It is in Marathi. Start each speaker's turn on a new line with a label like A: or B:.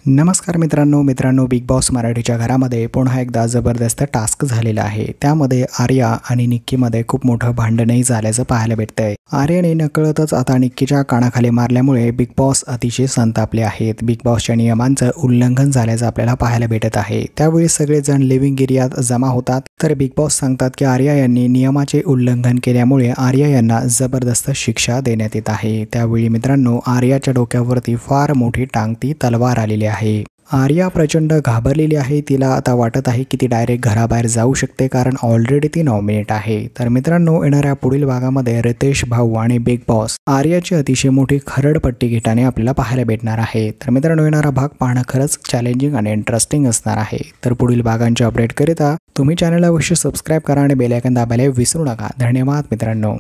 A: नमस्कार मित्रांनो बिग बॉस मराठीच्या घरामध्ये पुन्हा एकदा जबरदस्त टास्क झालेला आहे। त्यामध्ये आर्या आणि निक्कीमध्ये खूप मोठं भांडणही झाल्याचं पाहायला भेटतंय। आर्याने नकळतच आता निक्कीच्या कानाखाली मारल्यामुळे बिग बॉस अतिशय संतापले आहेत। बिग बॉसच्या नियमांचं उल्लंघन झाल्याचं आपल्याला पाहायला भेटत आहे। त्यावेळी सगळेजण लिव्हिंग एरियात जमा होतात तर बिग बॉस सांगतात की आर्या यांनी नियमाचे उल्लंघन केल्यामुळे आर्या यांना जबरदस्त शिक्षा देण्यात येत आहे। त्यावेळी मित्रांनो आर्याच्या डोक्यावरती फार मोठी टांगती तलवार आलेली आहे। आर्या प्रचंड घाबरलेली आहे। तिला आता वाटत आहे की ती डायरेक्ट घराबाहेर जाऊ शकते, कारण ऑलरेडी ती नॉमिनेट आहे। तर मित्रांनो येणाऱ्या पुढील भागामध्ये रितेश भाऊ आणि बिग बॉस आर्याची अतिशय मोठी खरडपट्टी घेताना आपल्याला पाहायला भेटणार आहे। तर मित्रांनो येणारा भाग पाहणं खरंच चॅलेंजिंग आणि इंटरेस्टिंग असणार आहे। तर पुढील भागांचे अपडेट करिता तुम्ही चॅनलला अवश्य सबस्क्राईब करा आणि बेल आयकॉन दाबायला विसरू नका। धन्यवाद मित्रांनो।